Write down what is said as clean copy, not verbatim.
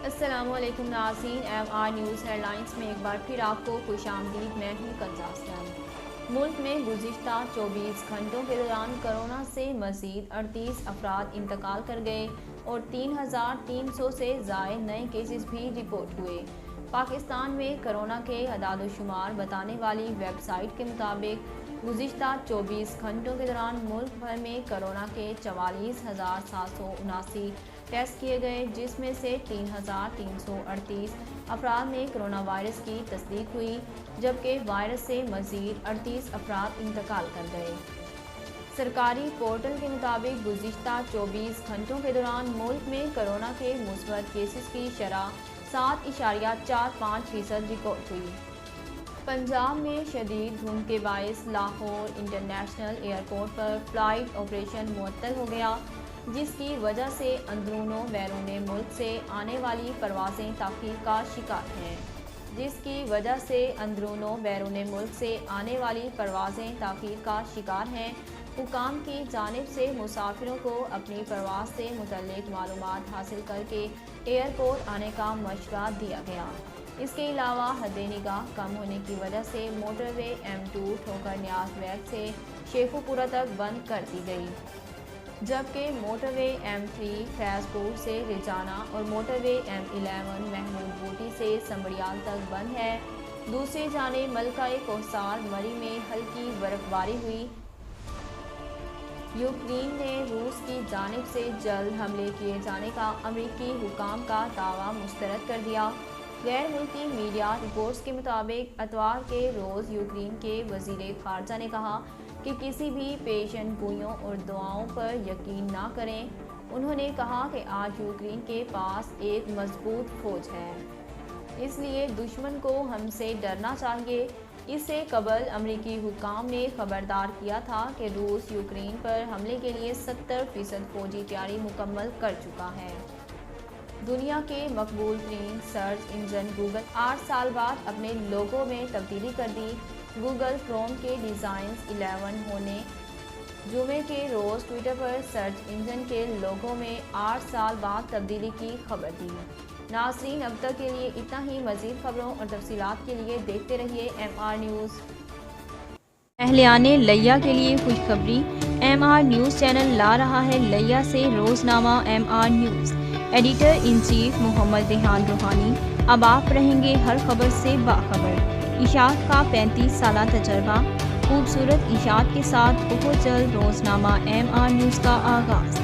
السلام علیکم ناظرین، M R news headlines میں ایک بار پھر آپ کو خوش آمدید۔ میں ہوں کنزا اسلم۔ ملک میں گزشتہ 24 گھنٹوں کے دوران کرونا سے مزید 38 افراد انتقال کر گئے اور 3,300 سے زائد نئے کیسز بھی رپورٹ ہوئے۔ پاکستان میں کرونا کے اعداد و شمار بتانے والی ویب سائٹ کے مطابق گزشتہ 24 گھنٹوں کے دوران ملک بھر میں کرونا کے 44,779 ٹیسٹ کیے گئے، جس میں سے 3,338 افراد میں کرونا وائرس کی تصدیق ہوئی، جبکہ وائرس سے مزید 38 افراد انتقال کر گئے۔ سرکاری پورٹل کے مطابق گزشتہ 24 گھنٹوں کے دوران ملک میں کرونا کے مثبت کیسز کی شرح 7.45% ریکارڈ ہوئی۔ پنجاب میں شدید دھند کے باعث لاہور انٹرنیشنل ایئرپورٹ پر فلائٹ آپریشن معطل ہو گیا، جس کی وجہ سے اندرون و بیرون ملک سے آنے والی پروازیں تاخیر کا شکار ہیں۔ حکام کی جانب سے مسافروں کو اپنی پرواز سے متعلق معلومات حاصل کر کے ایئرپورٹ آنے کا مشورہ دیا گیا۔ اس کے علاوہ حد نگاہ کم ہونے کی وجہ سے موٹر وے M2 ٹھوکر نیاز بیگ سے شیخو پورہ تک بند کر دی گئی، جبکہ موٹر وے M3 فیض پور سے رجانہ اور موٹر وے M11 محمود بوٹی سے سنبڑیال تک بند ہے۔ دوسری جانب ملکہ کوہسار مری میں ہلکی برف باری ہوئی۔ یوکرین نے روس کی جانب سے جلد حملے کیے جانے کا امریکی حکام کا دعویٰ مسترد کر دیا۔ غیر ملکی میڈیا رپورٹس کے مطابق اتوار کے روز یوکرین کے وزیر خارجہ نے کہا کہ کسی بھی پیشن گوئیوں اور دعاؤں پر یقین نہ کریں۔ انہوں نے کہا کہ آج یوکرین کے پاس ایک مضبوط فوج ہے، اس لیے دشمن کو ہم سے ڈرنا چاہیے۔ اس سے قبل امریکی حکام نے خبردار کیا تھا کہ روس یوکرین پر حملے کے لیے 70% فوجی تیاری مکمل کر چکا ہے۔ دنیا کے مقبول ترین سرچ انجن گوگل 8 سال بعد اپنے لوگو میں تبدیلی کر دی۔ گوگل کروم کے ڈیزائنز 11 ہونے جمعے کے روز ٹویٹر پر سرچ انجن کے لوگو میں 8 سال بعد تبدیلی کی خبر دی۔ ناظرین، اب تک کے لیے اتنا ہی۔ مزید خبروں اور تفصیلات کے لیے دیکھتے رہیے ایم آر نیوز۔ اہلیان لیا کے لیے خوشخبری، ایم آر نیوز چینل لا رہا ہے لیا سے روزنامہ M R news. Editor in chief Muhammad Rehan Rohani. اب آپ رہیں گے ہر خبر سے باخبر۔ اشاعت کا 35 سالہ تجربہ، خوبصورت اشاعت کے ساتھ بہت جلد روزنامہ ایم آر نیوز کا آغاز۔